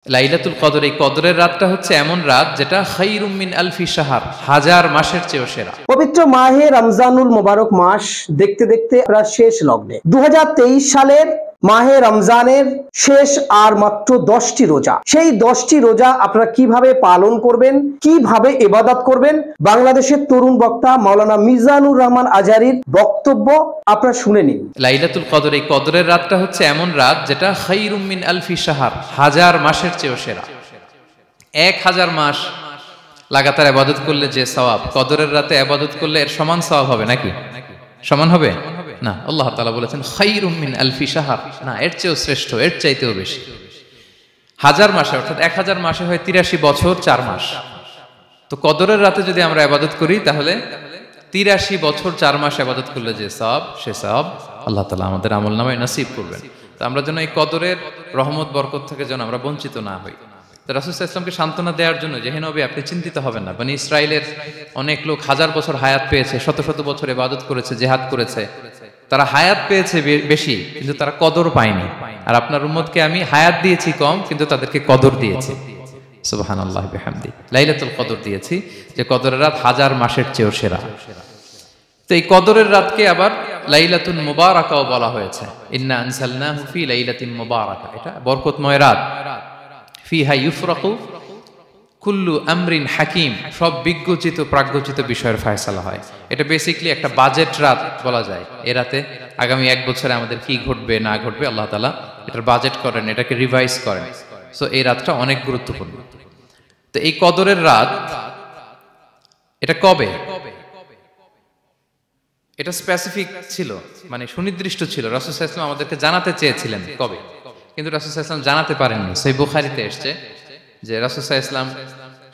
লাইলাতুল কদর, এই কদরের রাতটা হচ্ছে এমন রাত যেটা খায়রুম মিন আলফি শাহর, হাজার মাসের চেয়েও সেরা। পবিত্র মাহে রমজানুল মোবারক মাস দেখতে দেখতে আমরা শেষ লগ্নে। 2023 সালের মাহে রমজানের শেষ আর মাত্র 10টি রোজা। সেই 10টি রোজা আপনারা কিভাবে পালন করবেন, কিভাবে ইবাদত করবেন, বাংলাদেশের তরুণ বক্তা মাওলানা মিজানুর রহমান আজহারীর বক্তব্য আপনারা শুনে নিন। লাইলাতুল কদর, এই কদরের রাতটা হচ্ছে এমন রাত যেটা খায়রুম মিন আলফি শাহর, হাজার মাসের চেয়েও সেরা। 1000 মাস লাগাতার ইবাদত করলে যে সওয়াব, কদরের রাতে ইবাদত করলে এর সমান সওয়াব হবে নাকি? সমান হবে না। আল্লাহ তাআলা বলেছেন খায়রুম মিন আলফি শাহর, না, এর চেয়েও শ্রেষ্ঠ, এর চাইতেও বেশি। হাজার মাসে, অর্থাৎ 1000 মাসে হয় 83 বছর 4 মাস। তো কদরের রাতে যদি আমরা ইবাদত করি তাহলে 83 বছর 4 মাস ইবাদত করলে যে সওয়াব, সে সওয়াব আল্লাহ তাআলা আমাদের আমলনামায় নসিব করবেন। তো আমরা যেন এই কদরের রহমত বরকত থেকে যেন আমরা বঞ্চিত না হই। তো রাসূল সাল্লাল্লাহু আলাইহি ওয়াসাল্লামকে সান্ত্বনা দেওয়ার জন্য, যে হে নবী আপনি চিন্তিত হবেন না, বনি ইসরাইলের অনেক লোক 1000 বছর হায়াত পেয়েছে, শত শত বছর ইবাদত করেছে, জিহাদ করেছে, তারা হায়াত পেয়েছে বেশি কিন্তু তারা কদর পায়নি। আর আপনার উম্মতকে আমি হায়াত দিয়েছি কম কিন্তু তাদেরকে কদর দিয়েছি। সুবহানাল্লাহি বিহামদি, লাইলাতুল কদর দিয়েছি, যে কদরের রাত 1000 মাসের চেয়েও সেরা। তো এই কদরের রাতকে আবার লাইলাতুল মুবারাকাও বলা হয়েছে। ইন্না আনসালনাহু ফি লাইলাতিন মুবারাকা, এটা বরকতময় রাত। ফিহা ইউফরাকু কুল্লু আমরিন হাকিম, সব বিজ্ঞচিত প্রাজ্ঞচিত বিষয়ের ফয়সালা হয়। এটা বেসিক্যালি একটা বাজেট রাত বলা যায়। এ রাতে আগামী 1 বছরে আমাদের কি ঘটবে না ঘটবে আল্লাহ তাআলা এটার বাজেট করেন, এটাকে রিভাইজ করেন। সো এই রাতটা অনেক গুরুত্বপূর্ণ। তো এই কদরের রাত, এটা কবে, এটা স্পেসিফিক ছিল, মানে সুনির্দিষ্ট ছিল। রাসূল সাল্লাল্লাহু আলাইহি ওয়াসাল্লাম আমাদেরকে জানাতে চেয়েছিলেন কবে, কিন্তু রাসূল সাল্লাল্লাহু আলাইহি ওয়াসাল্লাম জানাতে পারেননি। সহিহ বুখারীতে এসেছে যে রাসূল সাল্লাল্লাহু আলাইহি ওয়াসাল্লাম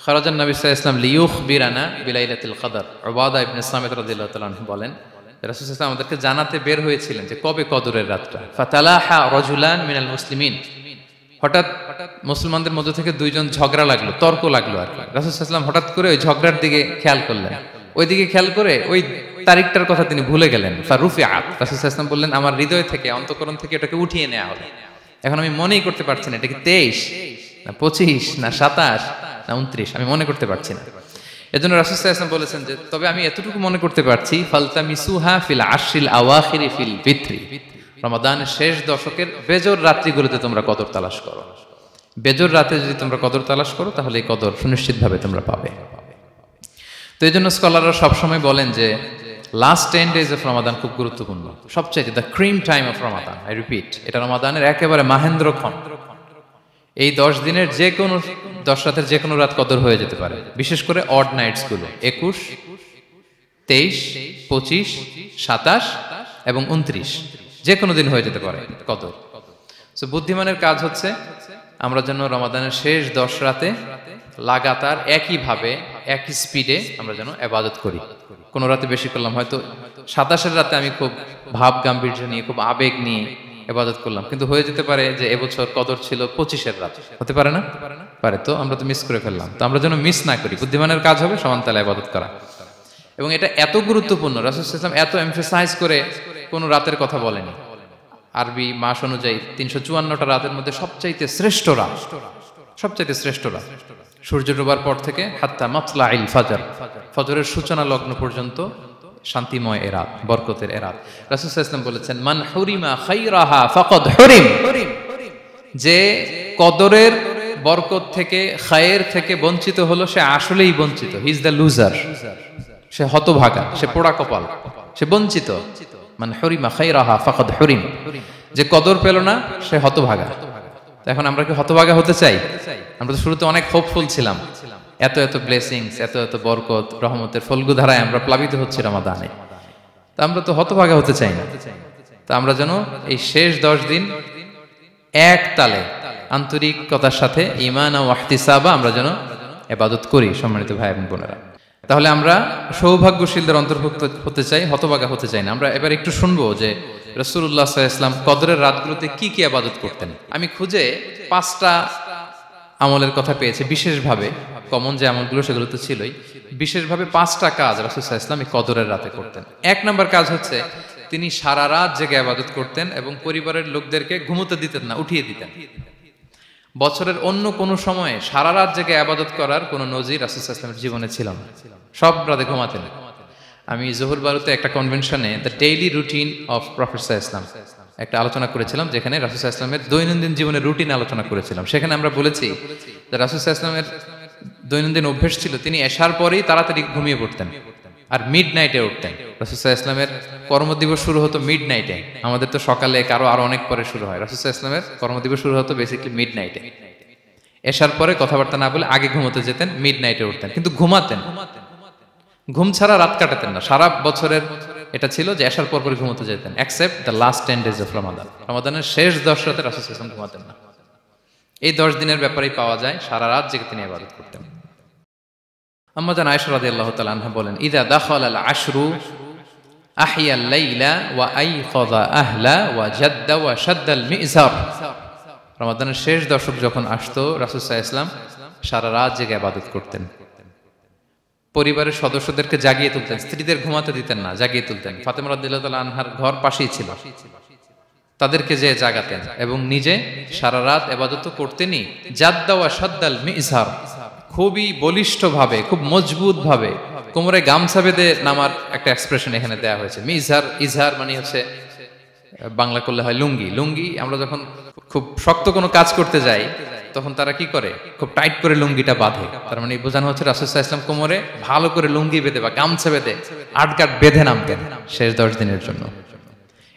খারাজান নবী সাল্লাল্লাহু আলাইহি ওয়াসাল্লাম লিয়ুখবিরানা বিলাইলাতিল কদর। উবাদা ইবনে সামিত রাদিয়াল্লাহু তাআলা আনহু বলেন, রাসূল সাল্লাল্লাহু আলাইহি ওয়াসাল্লাম আমাদেরকে জানাতে বের হয়েছিলেন যে কবে কদরের রাতটা। ফাতালাহা রাজুলান মিনাল মুসলিমিন, হঠাৎ মুসলমানদের মধ্য থেকে দুইজন ঝগড়া লাগলো, তর্ক লাগলো আর কি। রাসূল সাল্লাল্লাহু আলাইহি ওয়াসাল্লাম হঠাৎ করে ওই ঝগড়ার দিকে খেয়াল করলেন, ওইদিকে খেয়াল করে ওই তারিখটার কথা তিনি ভুলে গেলেন। ফারুফিআত, রাসূল সাল্লাল্লাহু আলাইহি ওয়াসাল্লাম বললেন আমার হৃদয় থেকে, অন্তঃকরণ থেকে এটাকে উঠিয়ে নেওয়া হলো। এখন আমি মনেই করতে পারছি না এটা কি 23 না 25 না 27 না 29, আমি মনে করতে পারছি না। এজন্য রাসূল সাল্লাল্লাহু আলাইহি ওয়াসাল্লাম বলেছেন যে তবে আমি এতটুকু মনে করতে পারছি, ফালতামিসুহা ফিল আশরিল আওয়াখিরি ফিল ফিত্রি, রমাদানের শেষ দশকের বেজর রাত্রিগুলোতে তোমরা কদর তালাশ করো। বেজর রাতে যদি তোমরা কদর তালাশ করো তাহলে এই কদর সুনিশ্চিতভাবে তোমরা পাবে। তো এই জন্য স্কলাররা সবসময় বলেন যে লাস্ট 10 days অফ রমাদান খুব গুরুত্বপূর্ণ, সবচেয়ে the cream time of Ramadan. I repeat, এটা রমাদানের একেবারে মাহেন্দ্রক্ষণ। এই 10 দিনের যে কোনো 10 রাতের যে কোনো রাত কদর হয়ে যেতে পারে, বিশেষ করে অড নাইটস গুলো 21, 23, 25, 27 এবং 29, যে কোনো দিন হয়ে যেতে পারে কদর। সো বুদ্ধিমানের কাজ হচ্ছে আমরা যেন রমাদানের শেষ 10 রাতে লাগাতার একইভাবে একই স্পিডে আমরা যেন ইবাদত করি। কোন রাতে বেশি করলাম, হয়তো 27-এর রাতে আমি খুব ভাব গাম্ভীর্য নিয়ে, খুব আবেগ নিয়ে ইবাদত করলাম, কিন্তু হয়ে যেতে পারে যে এবছর কদর ছিল 25-এর রাত, হতে পারে না? পারে। তো আমরা তো মিস করে ফেললাম। তো আমরা যেন মিস না করি। বুদ্ধিমানের কাজ হবে সমান তালে ইবাদত করা। এবং এটা এত গুরুত্বপূর্ণ, রাসূল সাল্লাল্লাহু আলাইহি ওয়াসাল্লাম এত এমফাসাইজ করে কোন রাতের কথা বলেনি। আরবি মাস অনুযায়ী 354টা রাতের মধ্যে সবচাইতে শ্রেষ্ঠ রাত, সবচাইতে শ্রেষ্ঠ রাত সূর্য ডোবার পর থেকে হাত্তা মাতলাইল ফাজর, ফজরের সূচনা লগ্ন পর্যন্ত শান্তিময় এ রাত, বরকতের এ রাত। রাসূল সাল্লাল্লাহু আলাইহি ওয়াসাল্লাম বলেছেন মান হুরিমা খায়রাহা ফাকাদ হুরিম, যে কদরের বরকত থেকে, খায়ের থেকে বঞ্চিত হলো সে আসলেই বঞ্চিত। হি ইজ দ্য লুজার, সে হতভাগা, সে পোড়া কপাল, সে বঞ্চিত। মান হুরিমা খায়রাহা ফাকাদ হুরিম, যে কদর পেল না সে হতভাগা। এখন আমরা কি হতভাগা হতে চাই? আমরা তো শুরুতে অনেক হোপফুল ছিলাম, এত এত ব্লেসিংস, এত এত বরকত, রহমতের ফলগুধারায় আমরা প্লাবিত হচ্ছি রমাদানে। তা আমরা তো হতভাগা হতে চাই না। তা আমরা যেন এই শেষ 10 দিন এক তালে আন্তরিকতার সাথে ঈমান ও ইহতিসাবা আমরা যেন ইবাদত করি। সম্মানিত ভাই এবং বোনেরা, তাহলে আমরা সৌভাগ্যশীলদের অন্তর্ভুক্ত হতে চাই, হতভাগা হতে চাই না। আমরা এবার একটু শুনবো যে রাসূলুল্লাহ সাল্লাল্লাহু আলাইহি ওয়াসাল্লাম কদরের রাতগুলোতে কি কি ইবাদত করতেন। আমি খুঁজে 5টা আমলের কথা পেয়েছি বিশেষভাবে, কমন যে আমলগুলো সেগুলো তো ছিলই, বিশেষভাবে 5টা কাজ রাসূল সাল্লাল্লাহু আলাইহি ওয়াসাল্লাম এই কদরের রাতে করতেন। 1 নম্বর কাজ হচ্ছে তিনি সারা রাত জেগে ইবাদত করতেন এবং পরিবারের লোকদেরকে ঘুমোতে দিতেন না, উঠিয়ে দিতেন। বছরের অন্য কোনো সময়ে সারা রাত জেগে আবাদত করার কোনো নজির রাসূল সাল্লাল্লাহু আলাইহি ওয়াসাল্লামের জীবনে ছিল না। সব রাতে ঘুমাতেন। আমি জোহর বারুতে একটা কনভেনশনে the daily routine of prophet সাল্লাল্লাহু আলাইহি ওয়াসাল্লাম একটা আলোচনা করেছিলাম, যেখানে রাসূল সাল্লাল্লাহু আলাইহি ওয়াসাল্লামের দৈনন্দিন জীবনের রুটিন আলোচনা করেছিলাম। সেখানে আমরা বলেছি যে রাসূল সাল্লাল্লাহু আলাইহি ওয়াসাল্লামের দৈনন্দিন অভ্যাস ছিল তিনি এশার পরেই তাড়াতাড়ি ঘুমিয়ে পড়তেন আর মিড নাইটে উঠতেন। রাসূল সাল্লাল্লাহু আলাইহি ওয়াসাল্লামের কর্মদিবস শুরু হতো মিড নাইটে। আমাদের তো সকালে আরো অনেক পরে শুরু হয়। রাসূল সাল্লাল্লাহু আলাইহি ওয়াসাল্লামের কর্মদিবস শুরু হতো বেসিক্যালি মিড নাইটে। এশার পরে কথাবার্তা না বলে আগে ঘুমোতে যেতেন, মিড নাইটে উঠতেন, কিন্তু ঘুমাতেন। ঘুম ছাড়া রাত কাটাতেন না। সারা বছরের এটা ছিল যে এশার পর পরে ঘুমোতে যেতেন, except the last 10 days of Ramadan. রমাদানের শেষ 10 রাতে রাসূল সাল্লাল্লাহু আলাইহি ওয়াসাল্লাম ঘুমাতেন না। এই 10 দিনের ব্যাপারেই পাওয়া যায় সারা রাত জেগে তিনি ইবাদত করতেন। আম্মা জান আয়েশা রাদিয়াল্লাহু তাআলা আনহা বলেন, ইযা দাখালাল আশরু আহিয়াল লাইলা ওয়া আইকাযা আহলা ওয়া জাদ্দা ওয়া শাদ্দাল মিজার। রমাদানের শেষ দশক যখন আসতো, রাসূল সাল্লাল্লাহু আলাইহি ওয়াসাল্লাম সারা রাত জেগে ইবাদত করতেন। পরিবারের সদস্যদেরকে জাগিয়ে তুলতেন, স্ত্রীদের ঘুমাতে দিতেন না, জাগিয়ে তুলতেন। ফাতেমা রাদিয়াল্লাহু তাআলা আনহার ঘর পাশেই ছিল, তাদেরকে যে জাগাতেন এবং নিজে সারা রাত ইবাদত করতেনই। জাদ্দা ওয়া শাদ্দাল মিজার, খুবই বলিষ্ঠ ভাবে, খুব মজবুত ভাবে কোমরে গামছা বেঁধে নামার একটা এক্সপ্রেশন এখানে দেওয়া হয়েছে। মিজার, ইজহার মানে হচ্ছে বাংলা করলে হয় লুঙ্গি। লুঙ্গি আমরা যখন খুব শক্ত কোনো কাজ করতে যাই তখন তারা কি করে, খুব টাইট করে লুঙ্গিটা বাঁধে। তার মানে বোঝানো হচ্ছে রাসূল সাল্লাল্লাহু আলাইহি ওয়াসাল্লাম কোমরে ভালো করে লুঙ্গি বেঁধে বা গামছা বেঁধে আটকাট বেঁধে নামতেন শেষ 10 দিনের জন্য।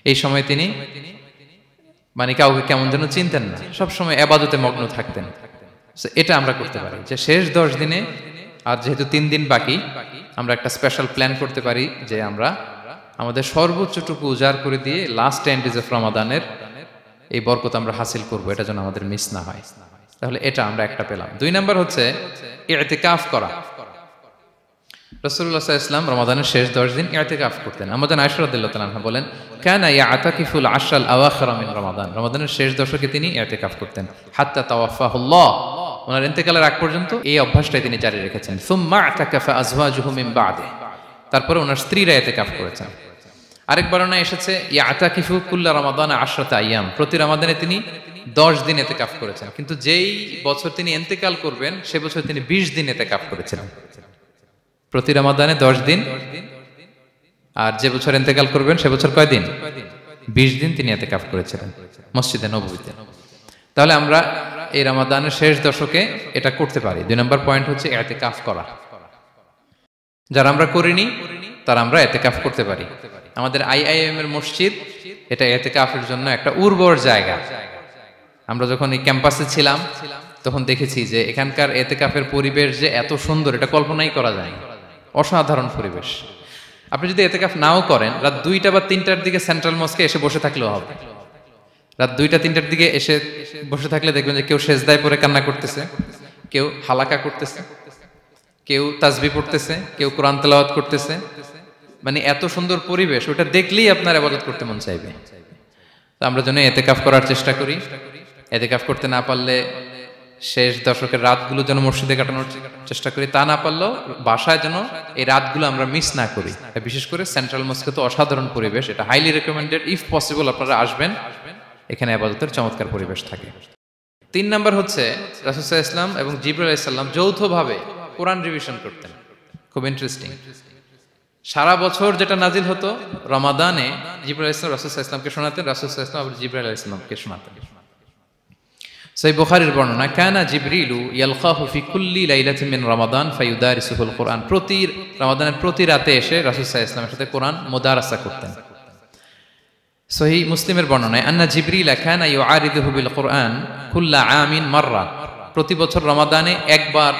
এই সময় তিনি মানে কাউকে কেমন যেন চিনতেন না, সবসময় ইবাদতে মগ্ন থাকতেন। এটা আমরা করতে পারি যে শেষ 10 দিনে, আর যেহেতু 3 দিন বাকি, আমরা একটা স্পেশাল প্ল্যান করতে পারি যে আমরা আমাদের সর্বোচ্চটুকু উজাড় করে দিয়ে লাস্ট 10 days অফ রমাদানের এই বরকত আমরা হাসিল করব, এটা যেন আমাদের মিস না হয়। তাহলে এটা আমরা একটা পেলাম। 2 নাম্বার হচ্ছে ইতিকাফ করা। রাসূলুল্লাহ সাল্লাল্লাহু আলাইহি ওয়াসাল্লাম রমাদানের শেষ 10 দিন ইতিকাফ করতেন। আম্মা জান আয়েশা রাদিয়াল্লাহু তাআলা আনহা বলেন, কানা ইয়াতাকিফুল আশরাল আওয়াখির মিন রমাদান। রমাদানের শেষ দশকে তিনি ইতিকাফ করতেন। হাত্তা তাওয়াফাহুল্লাহ, ওনার ইন্তেকালের আগ পর্যন্ত এই অভ্যাসটাই তিনি জারি রেখেছেন। সুম্মা আতাকাফা আজওয়াজুহু মিন বাদে, তারপরে ওনার স্ত্রীরা ইতিকাফ করেছেন। আরেক বর্ণনা এসেছে ইয়াতাকিফু কুল্লা রমাদান 10 আইয়াম, প্রতি রমাদানে তিনি 10 দিন ইতিকাফ করেছেন। কিন্তু যেই বছর তিনি ইন্তেকাল করবেন সে বছর তিনি 20 দিন ইতিকাফ করেছিলেন। প্রতি রমাদানে 10 দিন, আর যে বছর ইন্তেকাল করবেন সে বছর কয় দিন? 20 দিন তিনি ইতিকাফ করেছিলেন মসজিদে নববীতে। তাহলে আমরা এই রমাদানের শেষ দশকে এটা করতে পারি। 2 নম্বর পয়েন্ট হচ্ছে ইতিকাফ করা। যারা আমরা করিনি তারা আমরা ইতিকাফ করতে পারি। আমাদের আইআইএম এর মসজিদ এটা ইতিকাফের জন্য একটা উর্বর জায়গা। আমরা যখন এই ক্যাম্পাসে ছিলাম তখন দেখেছি যে এখানকার ইতিকাফের পরিবেশ যে এত সুন্দর, এটা কল্পনাই করা যায়। অসাধারণ পরিবেশ। আপনি যদি ইতিকাফ নাও করেন, রাত 2টা বা 3টার দিকে সেন্ট্রাল মস্কে এসে বসে থাকলেও হবে। রাত 2টা 3টার দিকে এসে বসে থাকলে দেখবেন যে কেউ সেজদায় পড়ে কান্না করতেছে, কেউ হালাকা করতেছে, কেউ তাসবিহ পড়তেছে, কেউ কোরআন তেলাওয়াত করতেছে। মানে এত সুন্দর পরিবেশ, ওটা দেখলেই আপনার ইবাদত করতে মন চাইবে। তো আমরা যেন ইতিকাফ করার চেষ্টা করি। ইতিকাফ করতে না পারলে শেষ দশকের রাতগুলো যেন মসজিদে কাটানোর চেষ্টা করি, তা না পারলেও বাসায় যেন এই রাতগুলো আমরা মিস না করি। বিশেষ করে সেন্ট্রাল মস্কে তো অসাধারণ পরিবেশ, এটা হাইলি রেকমেন্ডেড। ইফ পসিবল আপনারা আসবেন, এখানে ইবাদতের চমৎকার পরিবেশ থাকে। 3 নাম্বার হচ্ছে রাসূল সাল্লাল্লাহু আলাইহি ওয়াসাল্লাম এবং জিবরাইল আলাইহিস সালাম যৌথভাবে কোরআন রিভিশন করতেন। খুব ইন্টারেস্টিং। সারা বছর যেটা নাজিল হতো, রমাদানে জিবরাইল আলাইহিস সালাম রাসূল সাল্লাল্লাহু আলাইহি ওয়াসাল্লামকে শোনাতেন, রাসূল সাল্লাল্লাহু আলাইহি ওয়াসাল্লাম আবার জিবরাইল আলাইহিস সালামকে শোনাতেন। সহিহ বুখারীর বর্ণনা, কানা জিবরিলু ইয়ালকাহু ফি কুল্লি লাইলাতিন মিন রমাদান ফায়ুদারিসুহুল কুরআন। প্রতি রমাদানের প্রতি রাতে এসে রাসূল সাল্লাল্লাহু আলাইহি ওয়াসাল্লামের সাথে কোরআন মুদারাসা করতেন। সহিহ মুসলিমের বর্ণনায়, আন্না জিবরিল কানা ইউআরিদুহু বিল কুরআন কুল্লা আমিন মাররা। প্রতি বছর রমাদানে একবার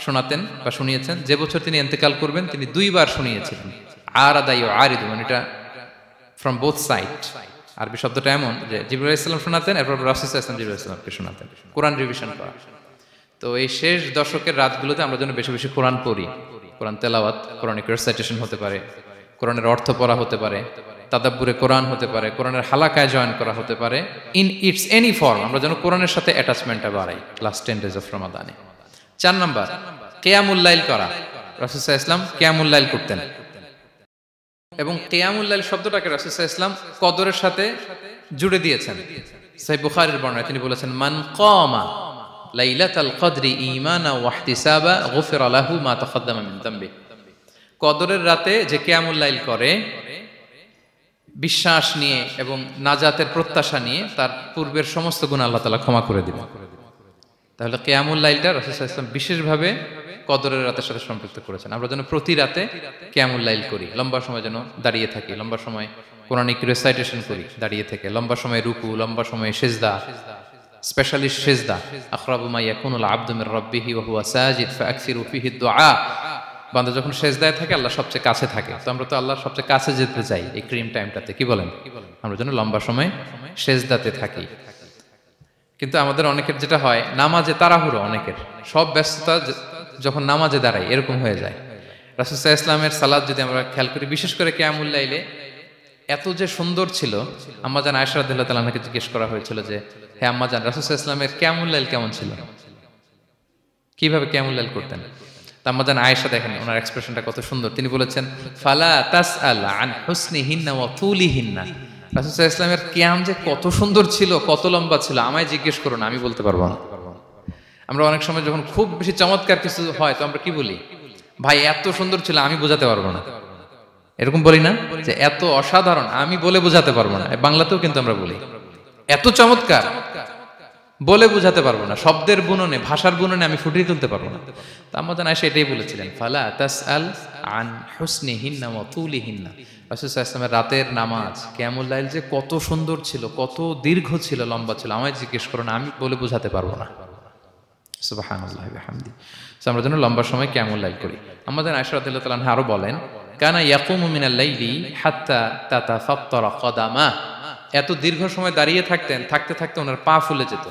শোনাতেন বা শুনিয়েছেন। যে বছর তিনি ইন্তেকাল করবেন তিনি 2 বার শুনিয়েছিলেন। আরাদা ইউআরিদু, মানে এটা ফ্রম বোথ সাইড। আরবি শব্দটা এমন যে জিবরাইল আলাইহিস সালাম শোনাতেন, এরপর রাসূল সাল্লাল্লাহু আলাইহি ওয়াসাল্লাম জিবরাইল আলাইহিস সালামকে শোনাতেন। কোরআন রিভিশন করা। তো এই শেষ দশকের রাতগুলোতে আমরা যেন বেশি বেশি কোরআন পড়ি। কোরআন তেলাওয়াত, কোরআনিক রিসাইটেশন হতে পারে, কোরআনের অর্থ পড়া হতে পারে, তাদাব্বুরে কোরআন হতে পারে, কোরআনের হালাকায় জয়েন করা হতে পারে। ইন ইটস এনি ফর্ম আমরা যেন কোরআনের সাথে অ্যাটাচমেন্টটা বাড়াই লাস্ট 10 days অফ রমাদানে। 4 নাম্বার কিয়ামুল লাইল করা। রাসূল সাল্লাল্লাহু আলাইহি ওয়াসাল্লাম কিয়ামুল লাইল করতেন এবং কিয়ামুল লাইল শব্দটাকে রাসূল সাল্লাল্লাহু আলাইহি ওয়াসাল্লাম কদরের সাথে জুড়ে দিয়েছেন। সহিহ বুখারীর বর্ণনায় তিনি বলেছেন, মান কামা লাইলাতুল কদরি ঈমানা ওয়া ইহতিসাবা গুফিরা লাহু মা তাকাদ্দামা মিন যামবি। কদরের রাতে যে কিয়ামুল লাইল করে বিশ্বাস নিয়ে এবং নাজাতের প্রত্যাশা নিয়ে তার পূর্বের সমস্ত গুনাহ আল্লাহ তাআলা ক্ষমা করে দিবেন। তাহলে কিয়ামুল লাইলটা রাসূল সাল্লাল্লাহু আলাইহি ওয়াসাল্লাম বিশেষভাবে কদরের রাতের সাথে সম্পৃক্ত করেছেন। আমরা যেন প্রতি রাতে কিয়ামুল লাইল করি, লম্বা সময় যেন দাঁড়িয়ে থাকি, লম্বা সময় কোরআনিক রিসাইটেশন করি দাঁড়িয়ে থেকে, লম্বা সময় রুকু, লম্বা সময় সিজদা, স্পেশালি সিজদা। আকরাবু মা ইয়াকুনুল আবদু মির রাব্বিহি ওয়া হুয়া সাজিদ ফাআকসিরু ফিহি দুআ। বান্দা যখন সিজদায় থাকে আল্লাহ সবচেয়ে কাছে থাকে। তো আমরা তো আল্লাহর সবচেয়ে কাছে যেতে চাই এই ক্রিম টাইমটাতে, কি বলেন? আমরা যেন লম্বা সময় সিজদাতে থাকি। কিন্তু আমাদের অনেকের যেটা হয়, নামাজে তাড়াহুড়ো, অনেকের সব ব্যস্ততা যখন নামাজে দাঁড়াই এরকম হয়ে যায়। রাসূল সাল্লাল্লাহু আলাইহি ওয়াসাল্লামের সালাত যদি আমরা খেয়াল করি, বিশেষ করে কিয়ামুল লাইলে এত যে সুন্দর ছিল। আম্মাজান আয়েশা রাদিয়াল্লাহু তাআলা আনহাকে জিজ্ঞেস করা হয়েছিল যে, হে আম্মাজান, রাসূল সাল্লাল্লাহু আলাইহি ওয়াসাল্লামের কিয়ামুল লাইল কেমন ছিল, কিভাবে কিয়ামুল লাইল করতেন? আম্মাজান আয়েশা দেখেন ওনার এক্সপ্রেশনটা কত সুন্দর। তিনি বলেছেন, ফালা তাসআল আন হুসনিহিন্না ওয়া তুলিহিন্না। রাসূল সাল্লাল্লাহু আলাইহি ওয়াসাল্লামের কিয়াম যে কত সুন্দর ছিল, কত লম্বা ছিল, আমায় জিজ্ঞেস করো না, আমি বলতে পারবো না। আমরা অনেক সময় যখন খুব বেশি চমৎকার কিছু হয় তো আমরা কি বলি, ভাই এত সুন্দর ছিল, আমি বোঝাতে পারবো না। এরকম বলি না যে এত অসাধারণ, আমি বলে বোঝাতে পারবো না। বাংলাতেও কিন্তু আমরা বলি এত চমৎকার, বলে বোঝাতে পারবো না, শব্দের বুননে, ভাষার বুননে আমি ফুটিয়ে তুলতে পারবো না। তো আম্মাজান আয়েশা এটাই বলেছিলেন, ফালা তাসআল আন হুসনিহিন্না ওয়া তুলিহিন্না। রাসূল সাল্লাল্লাহু আলাইহি ওয়াসাল্লামের রাতের নামাজ কিয়ামুল লাইল যে কত সুন্দর ছিল, কত দীর্ঘ ছিল, লম্বা ছিল, আমায় জিজ্ঞেস করো না, আমি বলে বোঝাতে পারবো না। সুবহানাল্লাহি ওয়া বিহামদি। আমরা যেন লম্বা সময় কিয়ামুল লাইল করি। আম্মাজান আয়েশা রাদিয়াল্লাহু তাআলা আনহা আরো বলেন, কানা ইয়াকুমু মিনাল লাইলি হাত্তা তাতাফাত্তারা কদামা। এত দীর্ঘ সময় দাঁড়িয়ে থাকতেন, থাকতে থাকতে ওনার পা ফুলে যেত,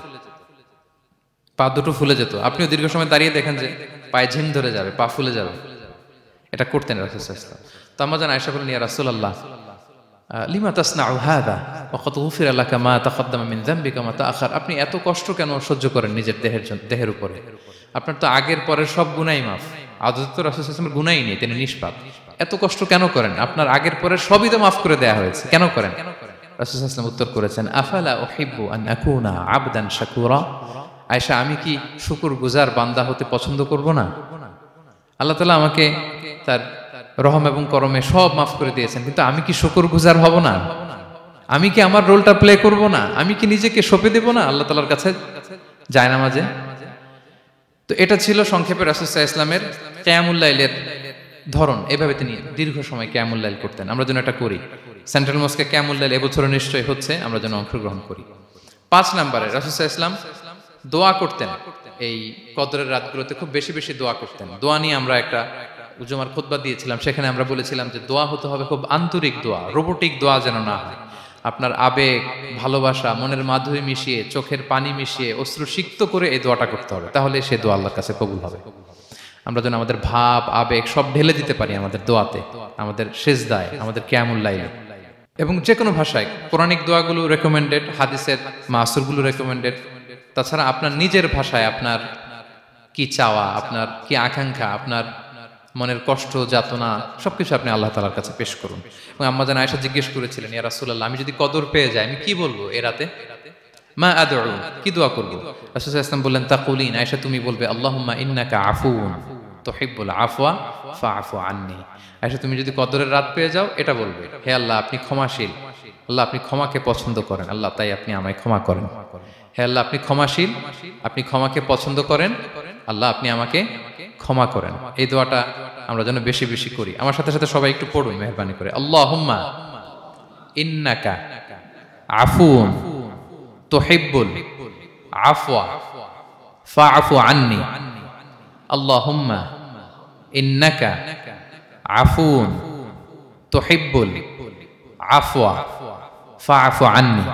পা দুটো ফুলে যেত। আপনিও দীর্ঘ সময় দাঁড়িয়ে দেখেন যে পায়ে ঝিম ধরে যাবে, পা ফুলে যাবে, এটা করতেন রাসূল সাল্লাল্লাহু আলাইহি ওয়াসাল্লাম। তো আম্মাজান আয়েশা বলেন, ইয়া রাসূলুল্লাহ লিমা তাসনাউ হাযা ওয়া ক্বাদ গুফিরা লাকা মা তাকাদ্দামা মিন যামবিকা মা তাআখার। আপনি এত কষ্ট কেন সহ্য করেন নিজের দেহের উপরে? আপনার তো আগের পরের সব গুনাহই মাফ। আদত তো রাসূল সাল্লাল্লাহু আলাইহি ওয়াসাল্লামের গুনাহই নেই, তিনি নিষ্পাপ। এত কষ্ট কেন করেন? আপনার আগের পরের সবই তো মাফ করে দেয়া হয়েছে, কেন করেন? রাসূল সাল্লাল্লাহু আলাইহি ওয়াসাল্লাম উত্তর করেছেন, আফালা উহিব্বু আন আকুনা আবদান শাকুরা। আয়েশা, আমি কি শুকরগুজার বান্দা হতে পছন্দ করব না? আল্লাহ তাআলা আমাকে তার রহম এবং করমে সব মাফ করে দিয়েছেন, কিন্তু আমি কি শুকরগুজার হব না? আমি কি আমার রোলটা প্লে করব না? আমি কি নিজেকে সঁপে দেব না আল্লাহ তাআলার কাছে জায়নামাজে? তো এটা ছিল সংক্ষেপে রাসূল সাল্লাল্লাহু আলাইহি ওয়াসাল্লামের কিয়ামুল লাইলের ধরন। এভাবে তিনি দীর্ঘ সময় কিয়ামুল লাইল করতেন। আমরা যেন এটা করি। সেন্ট্রাল মস্কে কিয়ামুল লাইল এবছর নিশ্চয়ই হচ্ছে, আমরা যেন অংশগ্রহণ করি। 5 নম্বরে রাসূল সাল্লাল্লাহু আলাইহি ওয়াসাল্লাম দোয়া করতেন। এই কদরের রাতগুলোতে খুব বেশি বেশি দোয়া করতেন। দোয়া নিয়ে আমরা একটা জুমার খুতবা দিয়েছিলাম, সেখানে আমরা বলেছিলাম যে দোয়া হতে হবে খুব আন্তরিক দোয়া, রোবোটিক দোয়া যেন না হয়। আপনার আবেগ, ভালোবাসা, মনের মাধুরী মিশিয়ে, চোখের পানি মিশিয়ে, অশ্রু সিক্ত করে এই দোয়াটা করতে হবে, তাহলে সে দোয়া আল্লাহর কাছে কবুল হবে। আমরা যেন আমাদের ভাব, আবেগ সব ঢেলে দিতে পারি আমাদের দোয়াতে, আমাদের সিজদায়, আমাদের কিয়ামুল লাইলে। এবং যে কোনো ভাষায় কোরআনিক দোয়াগুলো রেকমেন্ডেড, হাদিসের মাসুরগুলো রেকমেন্ডেড। তাছাড়া আপনার নিজের ভাষায় আপনার কি চাওয়া, আপনার কি আকাঙ্ক্ষা, আপনার মনের কষ্ট, যাতনা সবকিছু আপনি আল্লাহ তাআলার কাছে পেশ করুন। এবং আম্মাজান আয়েশা জিজ্ঞেস করেছিলেন, ইয়া রাসূলুল্লাহ, আমি যদি কদর পেয়ে যাই আমি কি বলবো এ রাতে? মা আদউ, কি দোয়া করব? রাসূল সাল্লাল্লাহু আলাইহি ওয়াসাল্লাম বললেন, তাকুলিন, আয়েশা তুমি বলবে, আল্লাহুম্মা ইন্নাকা আফুউন তুহিব্বুল আফওয়া ফাআফু আন্নী। আয়েশা তুমি যদি কদরের রাত পেয়ে যাও এটা বলবে, হে আল্লাহ আপনি ক্ষমাশীল, আল্লাহ আপনি ক্ষমাকে পছন্দ করেন, আল্লাহ তাই আপনি আমায় ক্ষমা করেন। হে আল্লাহ আপনি ক্ষমাশীল, আপনি ক্ষমাকে পছন্দ করেন, আল্লাহ আপনি আমাকে ক্ষমা করেন। এই দোয়াটা আমরা যেন বেশি বেশি করি। আমার সাথে সাথে সবাই একটু পড়ুন মেহেরবানি করে, আল্লাহুম্মা ইন্নাকা আফুউন তুহিব্বুল আফওয়া ফাআফু আন্নী। আল্লাহুম্মা ইন্নাকা আফুউন তুহিব্বুল আফওয়া ফাআফু আন্নী।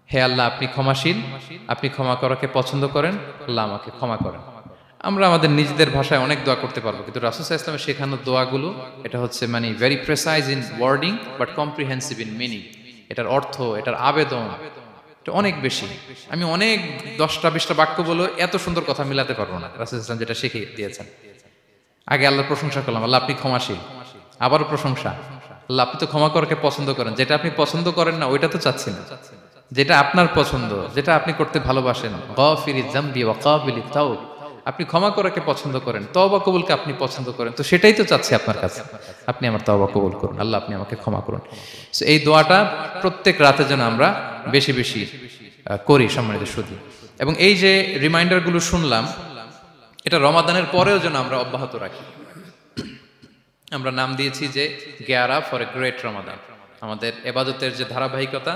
হে আল্লাহ আপনি ক্ষমাশীল, আপনি ক্ষমা করাকে পছন্দ করেন, আল্লাহ আমাকে ক্ষমা করেন। আমরা আমাদের নিজেদের ভাষায় অনেক দোয়া করতে পারবো, কিন্তু রাসূল সাল্লাল্লাহু আলাইহি ওয়াসাল্লামের শেখানো দোয়াগুলো এটা হচ্ছে মানে very precise in wording but comprehensive in meaning. এটার অর্থ, এটার আবেদন এটা অনেক বেশি। আমি অনেক 10টা 20টা বাক্য বলে এত সুন্দর কথা মিলাতে পারবো না। রাসূল সাল্লাল্লাহু আলাইহি ওয়াসাল্লাম যেটা শিখিয়ে দিয়েছেন, আগে আল্লাহর প্রশংসা করলাম, আল্লাহ আপনি ক্ষমাশীল, আবারও প্রশংসা, আল্লাহ আপনি তো ক্ষমা করাকে পছন্দ করেন, যেটা আপনি পছন্দ করেন না ওইটা তো চাচ্ছি না। যেটা আপনার পছন্দ, যেটা আপনি করতে ভালোবাসেন, গাফিরিজ যামবি ওয়া কাবিলিত তাওব, আপনি ক্ষমা করাকে পছন্দ করেন, তওবা কবুলকে আপনি পছন্দ করেন, তো সেটাই তো চাচ্ছি আপনার কাছে, আপনি আমার তওবা কবুল করুন, আল্লাহ আপনি আমাকে ক্ষমা করুন। সো এই দোয়াটা প্রত্যেক রাতে যেন আমরা বেশি বেশি করি সম্মানিত সুধী। এবং এই যে রিমাইন্ডারগুলো শুনলাম, এটা রমাদানের পরেও যেন আমরা অব্যাহত রাখি। আমরা নাম দিয়েছি যে gear up for a great Ramadan. আমাদের এবাদতের যে ধারাবাহিকতা,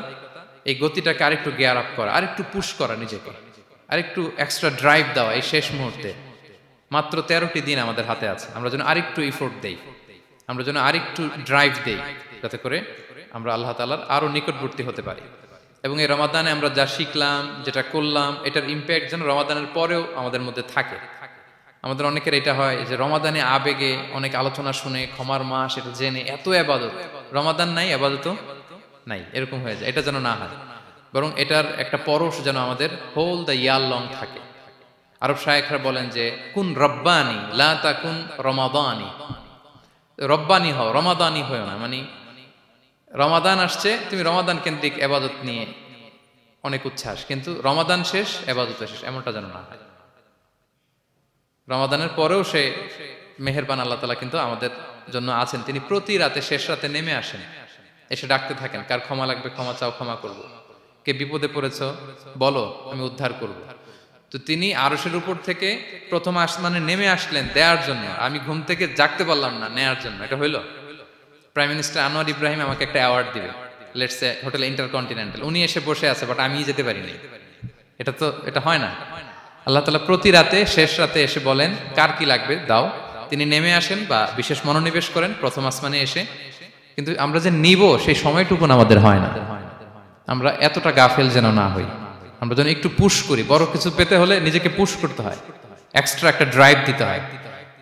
এই গতিটাকে আরেকটু গিয়ার আপ করা, আরেকটু পুশ করা, নিজেকে আরেকটু এক্সট্রা ড্রাইভ দেওয়া। এই শেষ মুহূর্তে মাত্র 13টি দিন আমাদের হাতে আছে, আমরা যেন আরেকটু ইফোর্ট দেই, আমরা যেন আরেকটু ড্রাইভ দেই, যাতে করে আমরা আল্লাহ তাআলার আরো নিকটবর্তী হতে পারি। এবং এই রমাদানে আমরা যা শিখলাম, যেটা করলাম, এটার ইম্প্যাক্ট যেন রমাদানের পরেও আমাদের মধ্যে থাকে। আমাদের অনেকের এটা হয় যে রমাদানে আবেগে অনেক আলোচনা শুনে, ক্ষমার মাস এটা জেনে এত আবাদত, রমাদান নাই আবাদতও নাই, এরকম হয়ে যায়। এটা যেন না হয়, বরং এটার একটা পরশ যেন আমাদের হোল দ্য ইয়ার লং থাকে। আরব শায়েখরা বলেন যে কুন রব্বানি লা তাকুন রমাদানি, রব্বানি হও, রমাদানি হও না। মানে রমাদান আসছে, তুমি রমাদান কেন্দ্রিক আবাদত নিয়ে অনেক উচ্ছ্বাস, কিন্তু রমাদান শেষ, আবাদত শেষ, এমনটা যেন না হয়। রমাদানের পরেও সে মেহেরবান আল্লাহ তাআলা কিন্তু আমাদের জন্য আছেন। তিনি প্রতি রাতে শেষ রাতে নেমে আসেন, এসে ডাকতে থাকেন, কার ক্ষমা লাগবে ক্ষমা চাও, ক্ষমা করব। কে বিপদে পড়েছ বলো, আমি উদ্ধার করব। তো তিনি আরশের উপর থেকে প্রথম আসমানে নেমে আসলেন দেওয়ার জন্য। আমি ঘুম থেকে জাগতে পারলাম না, নেয়ার জন্য। এটা হইলো? প্রাইম মিনিস্টার আনোয়ার ইব্রাহিম আমাকে একটা অ্যাওয়ার্ড দিবে, লেটস সে হোটেল ইন্টারকন্টিনেন্টাল, উনি এসে বসে আছে, বাট আমি যেতে পারিনি। এটা হয় না। আল্লাহ তাআলা প্রতি রাতে শেষ রাতে এসে বলেন কার কি লাগবে দাও। তিনি নেমে আসেন বা বিশেষ মনোনিবেশ করেন প্রথম আসমানে এসে, কিন্তু আমরা যে নিব সেই সময়টুকু আমাদের হয় না। আমরা এতটা গাফেল যেন না হই, আমরা যেন একটু পুশ করি। বড় কিছু পেতে হলে নিজেকে পুশ করতে হয়, এক্সট্রা একটা ড্রাইভ দিতে হয়।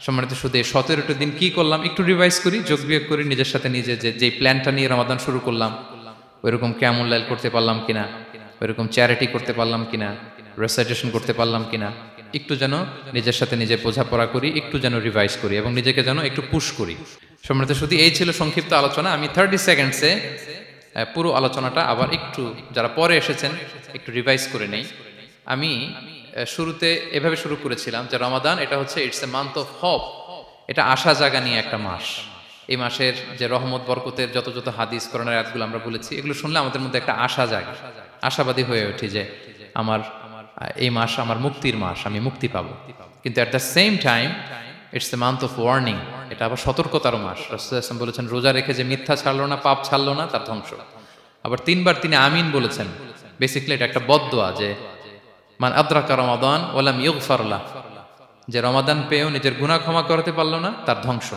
সম্মানিত শুধু 17টা দিন কি করলাম একটু রিভাইজ করি, যোগ বিয়োগ করি নিজের সাথে নিজে, যে প্ল্যানটা নিয়ে রমাদান শুরু করলাম ওইরকম কিয়ামুল লাইল করতে পারলাম কিনা, ওইরকম চ্যারিটি করতে পারলাম কিনা, রেসাইটেশন করতে পারলাম কিনা, একটু যেন নিজের সাথে নিজে বোঝাপড়া করি, একটু যেন রিভাইজ করি এবং নিজেকে যেন একটু পুশ করি। সম্মানিত শুধু এই ছিল সংক্ষিপ্ত আলোচনা। আমি 30 সেকেন্ডসে পুরো আলোচনাটা আবার একটু যারা পরে এসেছেন একটু রিভাইজ করে নেই। আমি শুরুতে এভাবে শুরু করেছিলাম যে রমাদান এটা হচ্ছে it's a month of hope, এটা আশা জাগা নিয়ে একটা মাস। এই মাসের যে রহমত বরকতের যত যত হাদিস কোরআনের আয়াতগুলো আমরা বলেছি, এগুলো শুনলে আমাদের মধ্যে একটা আশা জাগে, আশাবাদী হয়ে ওঠে যে আমার এই মাস আমার মুক্তির মাস, আমি মুক্তি পাবো। কিন্তু at the same time it's a month of warning, এটা আবার সতর্কতার মাস। রাসূলুল্লাহ সাল্লাল্লাহু আলাইহি ওয়াসাল্লাম বলেছেন রোজা রেখে যে মিথ্যা ছাড়লো না, পাপ ছাড়লো না, তার ধ্বংস। আবার 3 বার তিনি আমিন বলেছেন। বেসিক্যালি এটা একটা বদদোয়া যে মান আদরাকা রমাদান ওয়া লাম ইগফার লাহ, যে রমাদান পেয়েও নিজের গুনাহ ক্ষমা করতে পারলো না, তার ধ্বংস।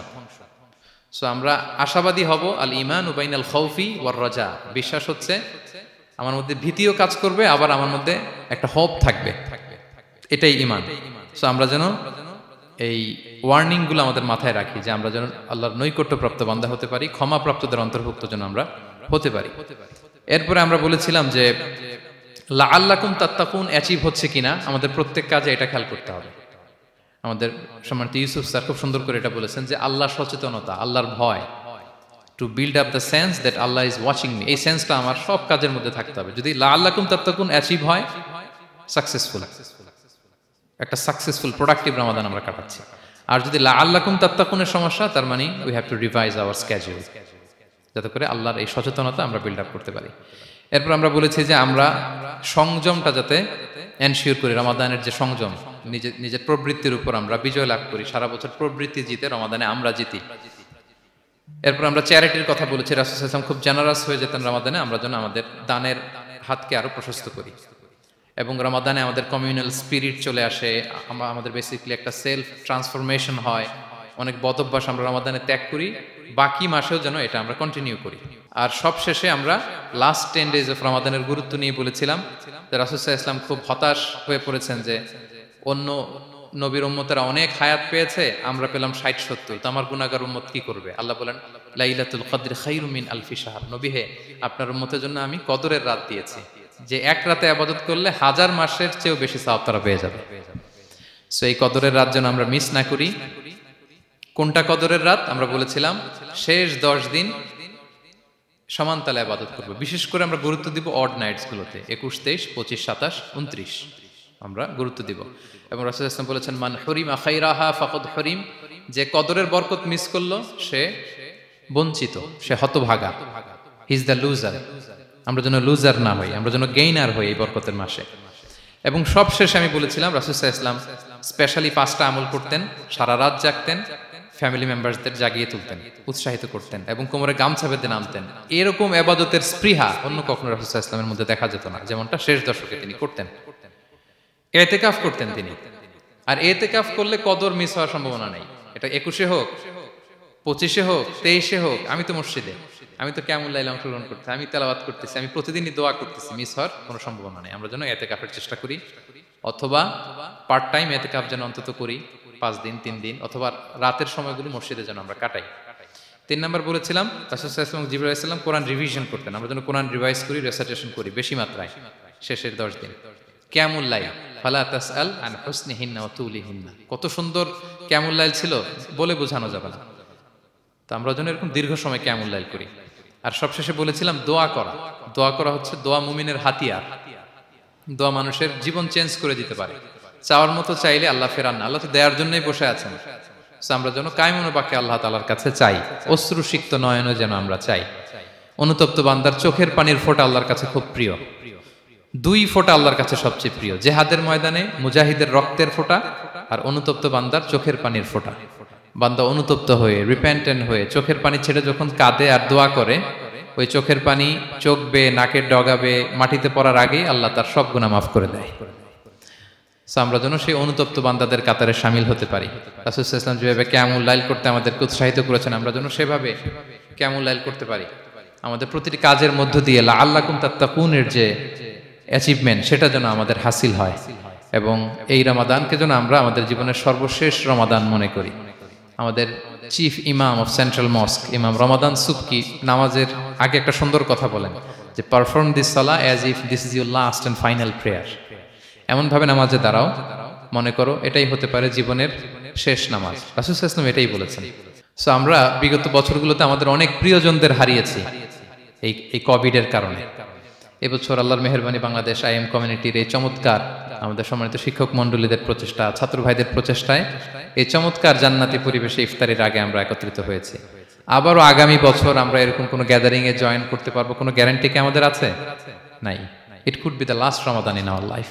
সো আমরা আশাবাদী হব। আল ঈমানু বাইনাল খাউফি ওয়ার রাজা, বিশ্বাস হচ্ছে আমার মধ্যে ভীতিও কাজ করবে, আবার আমার মধ্যে একটা হোপ থাকবে, এটাই ঈমান। সো আমরা যেন এই ওয়ার্নিং গুলো আমাদের মাথায় রাখি যে আমরা যেন আল্লাহর নৈকট্যপ্রাপ্ত বান্দা হতে পারি, ক্ষমাপ্রাপ্তদের অন্তর্ভুক্ত যেন আমরা হতে পারি। এরপরে আমরা বলেছিলাম যে লাআল্লাকুম তাত্তাকুন অ্যাচিভ হচ্ছে কিনা আমাদের প্রত্যেক কাজে এটা খেয়াল করতে হবে। আমাদের সম্মানিত ইউসুফ স্যার খুব সুন্দর করে এটা বলেছেন যে আল্লাহর সচেতনতা, আল্লাহর ভয়, to build up the sense that Allah is watching me, এই সেন্সটা আমার সব কাজের মধ্যে থাকতে হবে। যদি লাআল্লাকুম তাত্তাকুন অ্যাচিভ হয়, সাকসেসফুল, একটা সাকসেসফুল প্রোডাক্টিভ রমাদান আমরা কাটাচ্ছি। আর যদি লাআল্লাকুম তাত্তাকুনের সমস্যা, তার মানে we have to revise hour schedule, যাতে করে আল্লাহর এই সচেতনতা আমরা বিল্ড আপ করতে পারি। এরপর আমরা বলেছি যে আমরা সংযমটা যাতে এনশিওর করি, রমাদানের যে সংযম, নিজের প্রবৃত্তির উপর আমরা বিজয় লাভ করি। সারা বছর প্রবৃত্তি জিতে, রমাদানে আমরা জিতি। এরপর আমরা চ্যারিটির কথা বলেছি। রাসূল সাল্লাল্লাহু আলাইহি ওয়াসাল্লাম খুব জেনারাস হয়ে যেতেন রমাদানে, আমরা যেন আমাদের দানের হাতকে আরো প্রশস্ত করি। এবং রমাদানে আমাদের কমিউনাল স্পিরিট চলে আসে, আমাদের বেসিক্যালি একটা সেলফ ট্রান্সফরমেশন হয়। অনেক বদ অভ্যাস আমরা রমাদানে ত্যাগ করি, বাকি মাসেও যেন এটা আমরা কন্টিনিউ করি। আর সব শেষে আমরা লাস্ট 10 ডেজ অফ রমাদানের গুরুত্ব নিয়ে বলেছিলাম যে রাসূল সাল্লাল্লাহু আলাইহি ওয়াসাল্লাম খুব হতাশ হয়ে পড়েছেন যে অন্য নবীর উম্মতেরা অনেক হায়াত পেয়েছে, আমরা পেলাম 60-70, তো আমার গুনাহগার উম্মত কি করবে? আল্লাহ বলেন লাইলাতুল কদর খায়রুম মিন আলফি শাহর, নবী হে আপনার উম্মতের জন্য আমি কদরের রাত দিয়েছি, যে এক রাতে ইবাদত করলে 1000 মাসের চেয়েও বেশি সওয়াব তারা পেয়ে যাবে। সো এই কদরের রাত যেন আমরা মিস না করি। কোনটা কদরের রাত? আমরা বলেছিলাম শেষ 10 দিন সমান তালে ইবাদত করব। বিশেষ করে আমরা গুরুত্ব দিব অড নাইটস গুলোতে, 21, 23, 25, 27, 29 আমরা গুরুত্ব দিব। এবং রাসূল সাল্লাল্লাহু আলাইহি ওয়াসাল্লাম বলেছেন, মান হুরিমা খাইরাহা ফাকাদ হুরিম, যে কদরের বরকত মিস করলো সে বঞ্চিত, সে হতভাগা। He is the loser. আমরা যেন লুজার না হই, আমরা যেন গেইনার হই এই বরকতের মাসে। এবং সব শেষে আমি বলেছিলাম রাসূল সাল্লাল্লাহু আলাইহি ওয়াসাল্লাম স্পেশালি 5টা আমল করতেন, সারা রাত জাগতেন, ফ্যামিলি মেম্বারসদের জাগিয়ে তুলতেন, উৎসাহিত করতেন এবং কোমরে গামছা বেঁধে নামতেন। এরকম ইবাদতের স্পৃহা অন্য কখনো রাসূল সাল্লাল্লাহু আলাইহি ওয়াসাল্লামের মধ্যে দেখা যেত না, যেমনটা শেষ দশকে তিনি করতেন। ইতিকাফ করতেন তিনি। আর ইতিকাফ করলে কদর মিস হওয়ার সম্ভাবনা নেই। এটা 21-এ হোক, 25-এ হোক, 23-এ হোক, আমি তো মসজিদে, আমি তো কিয়ামুল লাইলে অংশগ্রহণ করতেছি, আমি তেলাওয়াত করতেছি, আমি প্রতিদিনই দোয়া করতেছি, মিস হওয়ার কোনো সম্ভাবনা নেই। আমরা যেন ইতিকাফের চেষ্টা করি, অথবা পার্ট টাইম ইতিকাফ যেন অন্তত করি, 5 দিন 3 দিন, অথবা রাতের সময়গুলো মসজিদে যেন আমরা কাটাই। 3 নাম্বার বলেছিলাম রাসূল সাল্লাল্লাহু আলাইহি ওয়াসাল্লাম এবং জিবরাইল আলাইহিস সালাম কোরআন রিভিশন করতেন। আমরা যেন কোরআন রিভাইজ করি, রেসাইটেশন করি বেশি মাত্রায় শেষের 10 দিন। কিয়ামুল লাইল, ফালা তাসআল আন হুসনিহিন্না ওয়া তুলিহিন্না, কত সুন্দর কিয়ামুল লাইল ছিল বলে বোঝানো যাবে না। তো আমরা যেন এরকম দীর্ঘ সময় কিয়ামুল লাইল করি। আর সবশেষে বলেছিলাম দোয়া করা। দোয়া করা হচ্ছে দোয়া মুমিনের হাতিয়ার। দোয়া মানুষের জীবন চেঞ্জ করে দিতে পারে। চাওয়ার মতো চাইলে আল্লাহ ফেরান না, আল্লাহ তো দেওয়ার জন্যই বসে আছেন। আমরা যেন কায়মনো বাক্যে আল্লাহ তাআলার কাছে চাই, অশ্রুসিক্ত নয়নে যেন আমরা চাই। অনুতপ্ত বান্দার চোখের পানির ফোঁটা আল্লাহর কাছে খুব প্রিয়। 2 ফোঁটা আল্লাহর কাছে সবচেয়ে প্রিয়, জিহাদের ময়দানে মুজাহিদের রক্তের ফোঁটা আর অনুতপ্ত বান্দার চোখের পানির ফোঁটা। বান্দা অনুতপ্ত হয়ে, রিপেন্টেন্ট হয়ে চোখের পানি ছেড়ে যখন কাঁদে আর দোয়া করে, ওই চোখের পানি চোখ বেয়ে, নাকের ডগাবে, মাটিতে পড়ার আগেই আল্লাহ তার সব গুনাহ মাফ করে দেয়। আমরা যেন সেই অনুতপ্ত বান্দাদের কাতারে শামিল হতে পারি। রাসূল সাল্লাল্লাহু আলাইহি ওয়াসাল্লাম যেভাবে কিয়ামুল লাইল করতে আমাদেরকে উৎসাহিত করেছেন, আমরা যেন সেভাবে কিয়ামুল লাইল করতে পারি। আমাদের প্রতিটি কাজের মধ্য দিয়ে লাআল্লাকুম তাত্তাকুনের যে অ্যাচিভমেন্ট, সেটা যেন আমাদের হাসিল হয়। এবং এই রমাদানকে যেন আমরা আমাদের জীবনের সর্বশেষ রমাদান মনে করি। আমাদের চিফ ইমাম অফ সেন্ট্রাল মস্ক, ইমাম রমাদান সুবকি, নামাজের আগে একটা সুন্দর কথা বলেন যে perform this Salah as if this is your last and final prayer. এমনভাবে নামাজে দাঁড়াও, মনে করো এটাই হতে পারে জীবনের শেষ নামাজ। রাসূল সাল্লাল্লাহু আলাইহি ওয়াসাল্লাম এটাই বলেছেন। সো আমরা বিগত বছরগুলোতে আমাদের অনেক প্রিয়জনদের হারিয়েছি এই কোভিডের কারণে। এবছর আল্লাহর মেহেরবানি বাংলাদেশ আইএম কমিউনিটির এই চমৎকার, আমাদের সম্মানিত শিক্ষক মণ্ডলীদের প্রচেষ্টা, ছাত্র ভাইদের প্রচেষ্টায় এই চমৎকার জান্নাতি পরিবেশে ইফতারের আগে আমরা একত্রিত হয়েছি। আবারও আগামী বছর আমরা এরকম কোনো গ্যাদারিং এ জয়েন করতে পারবো, কোনো গ্যারান্টি কি আমাদের আছে? নাই। It could be the last Ramadan in our life.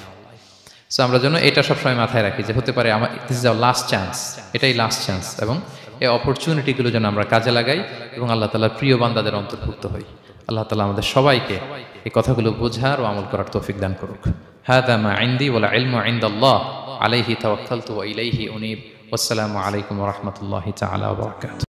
So আমরা যেন এটা সবসময় মাথায় রাখি যে হতে পারে আমার this is our last chance, এটাই লাস্ট চান্স। এবং এই অপরচুনিটিগুলো যেন আমরা কাজে লাগাই এবং আল্লাহ তাআলার প্রিয় বান্দাদের অন্তর্ভুক্ত হই। আল্লাহ তাআলা আমাদের সবাইকে এই কথাগুলো বোঝার ও আমল করার তৌফিক দান করুক। হাদা মা ইনদি ওয়াল ইলমু ইনদাল্লাহ আলাইহি তাওয়াক্কালতু ওয়া ইলাইহি উনীব। ওয়াসসালামু আলাইকুম ওয়া রাহমাতুল্লাহি তাআলা ওয়া বারাকাতুহু।